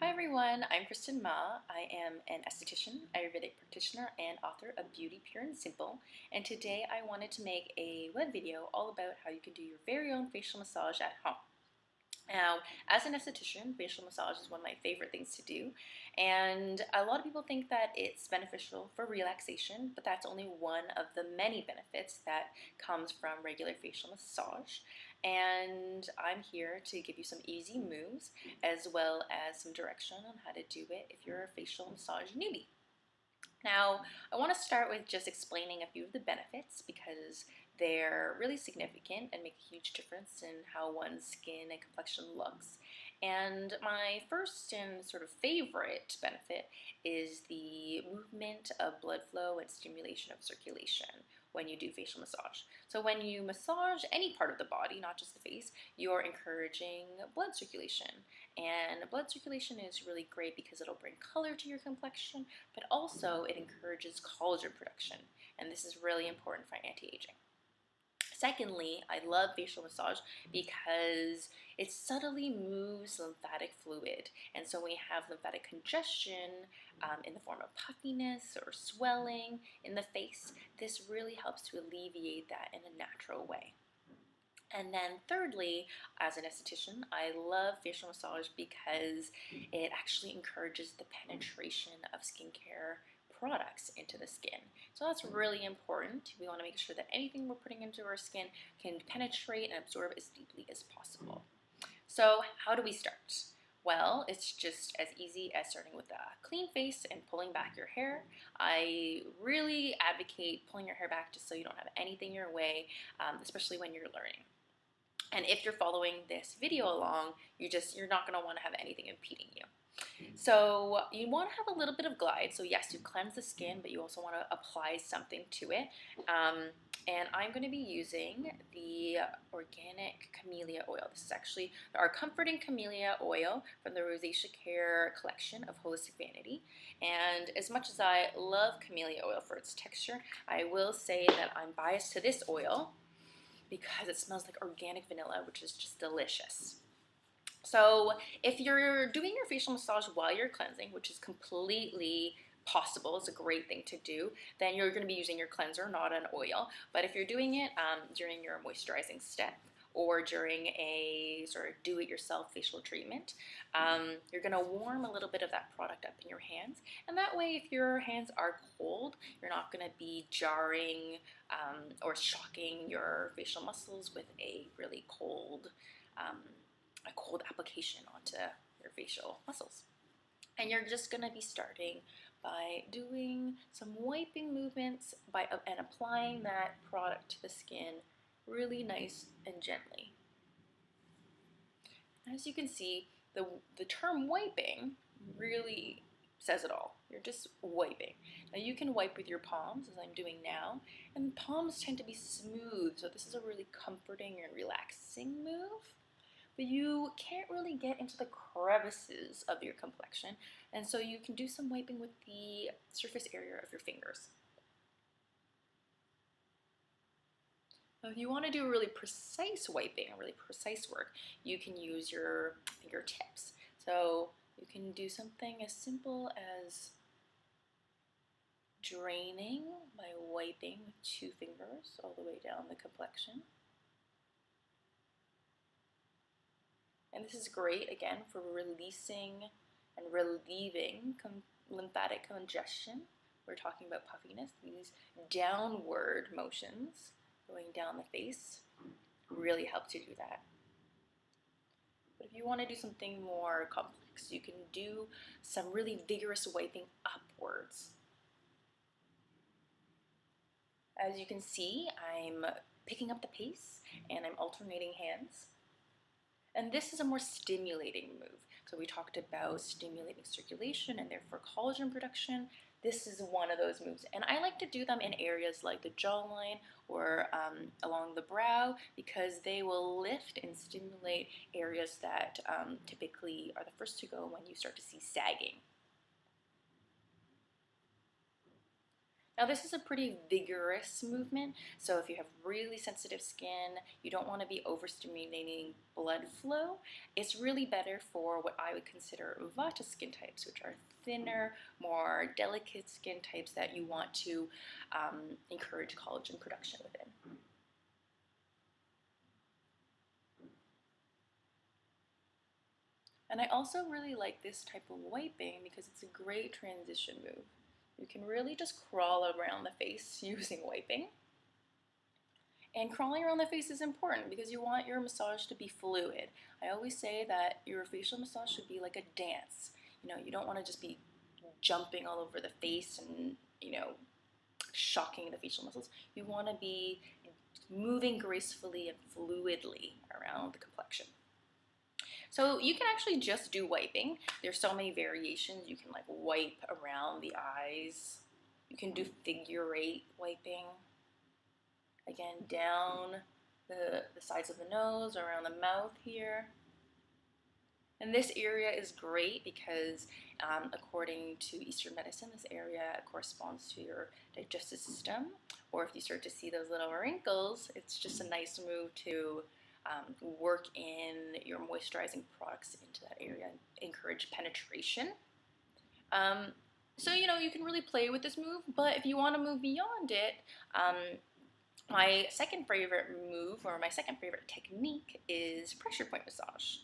Hi everyone, I'm Kristen Ma. I am an esthetician, Ayurvedic practitioner, and author of Beauty Pure and Simple. And today I wanted to make a web video all about how you can do your very own facial massage at home. Now, as an esthetician, facial massage is one of my favorite things to do, and a lot of people think that it's beneficial for relaxation, but that's only one of the many benefits that comes from regular facial massage. And I'm here to give you some easy moves as well as some direction on how to do it if you're a facial massage newbie. Now, I want to start with just explaining a few of the benefits because they're really significant and make a huge difference in how one's skin and complexion looks. And my first and sort of favorite benefit is the movement of blood flow and stimulation of circulation when you do facial massage. So when you massage any part of the body, not just the face, you're encouraging blood circulation. And blood circulation is really great because it'll bring color to your complexion, but also it encourages collagen production. And this is really important for anti-aging. Secondly, I love facial massage because it subtly moves lymphatic fluid. And so when we have lymphatic congestion in the form of puffiness or swelling in the face, this really helps to alleviate that in a natural way. And then thirdly, as an esthetician, I love facial massage because it actually encourages the penetration of skincare products into the skin. So that's really important. We want to make sure that anything we're putting into our skin can penetrate and absorb as deeply as possible. So how do we start? Well, it's just as easy as starting with a clean face and pulling back your hair. I really advocate pulling your hair back just so you don't have anything in your way, especially when you're learning. And if you're following this video along, you're not going to want to have anything impeding you. So you want to have a little bit of glide. So yes, you cleanse the skin, but you also want to apply something to it. And I'm going to be using the organic camellia oil. This is actually our comforting camellia oil from the Rosacea Care collection of Holistic Vanity. And as much as I love camellia oil for its texture, I will say that I'm biased to this oil because it smells like organic vanilla, which is just delicious. So if you're doing your facial massage while you're cleansing, which is completely possible, it's a great thing to do, then you're going to be using your cleanser, not an oil. But if you're doing it during your moisturizing step or during a sort of do-it-yourself facial treatment, you're going to warm a little bit of that product up in your hands. And that way, if your hands are cold, you're not going to be jarring or shocking your facial muscles with a really cold application onto your facial muscles. And you're just going to be starting by doing some wiping movements and applying that product to the skin really nice and gently. As you can see, the term wiping really says it all. You're just wiping. Now you can wipe with your palms, as I'm doing now, and palms tend to be smooth, so this is a really comforting and relaxing move. But you can't really get into the crevices of your complexion, and so you can do some wiping with the surface area of your fingers. Now, if you want to do a really precise wiping, a really precise work, you can use your fingertips. So you can do something as simple as draining by wiping with 2 fingers all the way down the complexion. And this is great, again, for releasing and relieving lymphatic congestion. We're talking about puffiness. These downward motions going down the face really help to do that. But if you want to do something more complex, you can do some really vigorous wiping upwards. As you can see, I'm picking up the pace and I'm alternating hands. And this is a more stimulating move. So we talked about stimulating circulation and therefore collagen production. This is one of those moves. And I like to do them in areas like the jawline or along the brow because they will lift and stimulate areas that typically are the first to go when you start to see sagging. Now this is a pretty vigorous movement, so if you have really sensitive skin, you don't want to be overstimulating blood flow. It's really better for what I would consider Vata skin types, which are thinner, more delicate skin types that you want to encourage collagen production within. And I also really like this type of wiping because it's a great transition move. You can really just crawl around the face using wiping. And crawling around the face is important because you want your massage to be fluid. I always say that your facial massage should be like a dance. You don't want to just be jumping all over the face and, shocking the facial muscles. You want to be moving gracefully and fluidly around the complexion. So you can actually just do wiping. There's so many variations. You can like wipe around the eyes. You can do figure 8 wiping. Again, down the sides of the nose, around the mouth here. And this area is great because according to Eastern medicine, this area corresponds to your digestive system. Or if you start to see those little wrinkles, it's just a nice move to work in your moisturizing products into that area and encourage penetration. So, you can really play with this move, but if you want to move beyond it, my second favorite move or my second favorite technique is pressure point massage.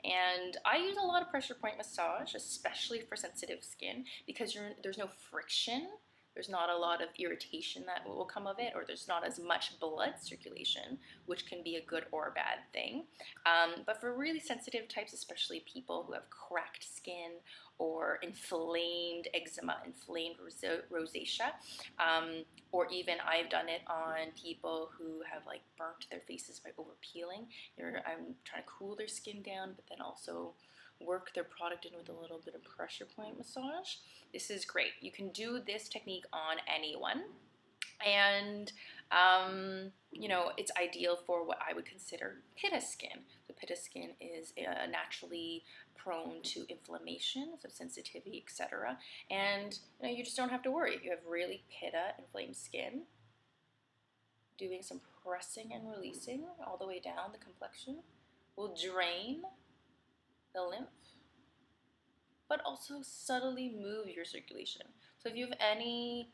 And I use a lot of pressure point massage, especially for sensitive skin, because there's no friction. There's not a lot of irritation that will come of it, or there's not as much blood circulation, which can be a good or a bad thing. But for really sensitive types, especially people who have cracked skin or inflamed eczema, inflamed rosacea, or even I've done it on people who have like burnt their faces by over peeling. I'm trying to cool their skin down, but then also work their product in with a little bit of pressure point massage. This is great. You can do this technique on anyone. And, it's ideal for what I would consider pitta skin. So pitta skin is naturally prone to inflammation, so sensitivity, etc. And, you just don't have to worry. If you have really pitta inflamed skin, doing some pressing and releasing all the way down the complexion will drain the lymph, but also subtly move your circulation. So if you have any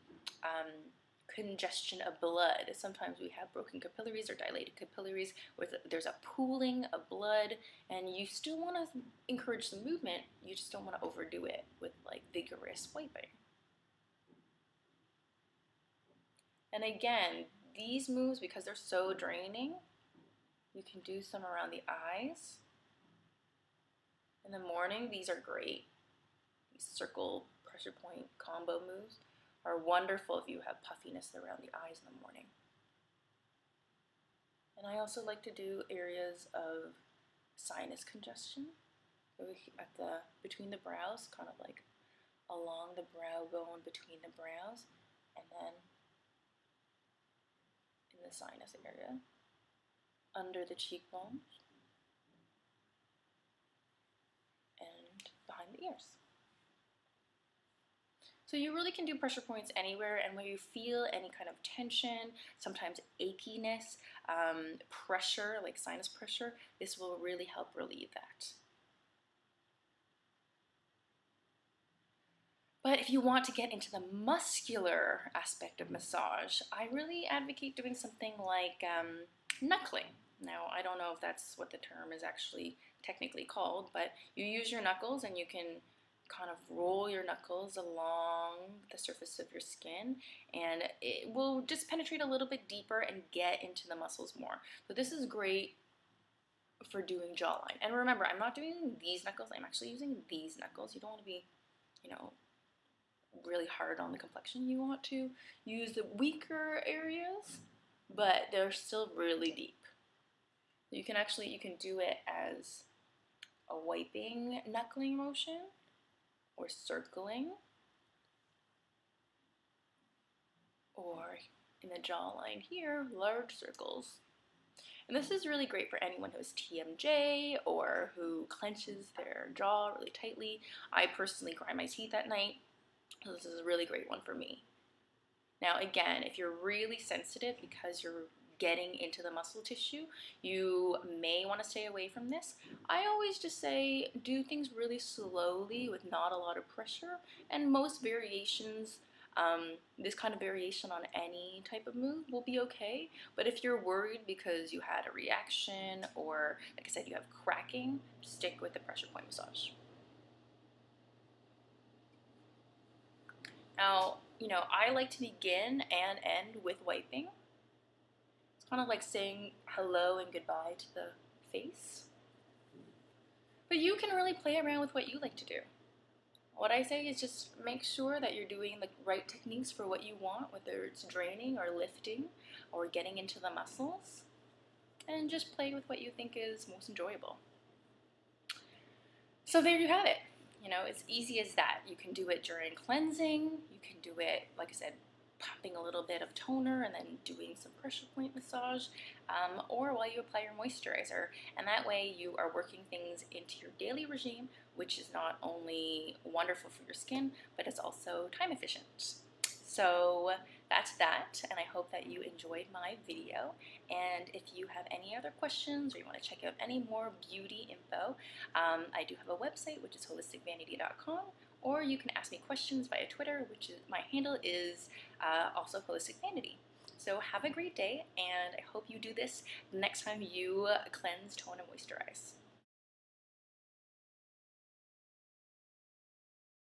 congestion of blood, sometimes we have broken capillaries or dilated capillaries where there's a pooling of blood, and you still want to encourage some movement, you just don't want to overdo it with like vigorous wiping. And again, these moves, because they're so draining, you can do some around the eyes. In the morning, these are great. These circle pressure point combo moves are wonderful if you have puffiness around the eyes in the morning. And I also like to do areas of sinus congestion between the brows, kind of like along the brow bone between the brows, and then in the sinus area, under the cheekbones, and behind the ears. So you really can do pressure points anywhere, and when you feel any kind of tension, sometimes achiness, pressure, like sinus pressure, this will really help relieve that. But if you want to get into the muscular aspect of massage, I really advocate doing something like knuckling. Now, I don't know if that's what the term is actually technically called, but you use your knuckles and you can kind of roll your knuckles along the surface of your skin, and it will just penetrate a little bit deeper and get into the muscles more. So this is great for doing jawline. And remember, I'm not doing these knuckles, I'm actually using these knuckles. You don't want to be, really hard on the complexion. You want to use the weaker areas, but they're still really deep. You can do it as a wiping knuckling motion, or circling, or in the jawline here, large circles. And this is really great for anyone who has TMJ or who clenches their jaw really tightly. I personally grind my teeth at night, so this is a really great one for me. Now again, if you're really sensitive because you're getting into the muscle tissue, you may want to stay away from this. I always just say do things really slowly with not a lot of pressure, and most variations, this kind of variation on any type of move will be okay. But if you're worried because you had a reaction or, like I said, you have cracking, stick with the pressure point massage. Now, I like to begin and end with wiping. It's kind of like saying hello and goodbye to the face. But you can really play around with what you like to do. What I say is just make sure that you're doing the right techniques for what you want, whether it's draining or lifting or getting into the muscles, and just play with what you think is most enjoyable. So there you have it. It's easy as that. You can do it during cleansing. You can do it, like I said, pumping a little bit of toner and then doing some pressure point massage, or while you apply your moisturizer. And that way you are working things into your daily regime, which is not only wonderful for your skin, but it's also time efficient. So that's that, and I hope that you enjoyed my video. And if you have any other questions or you want to check out any more beauty info, I do have a website, which is holisticvanity.com, or you can ask me questions via Twitter, which is my handle is also Holistic Vanity. So have a great day, and I hope you do this next time you cleanse, tone, and moisturize.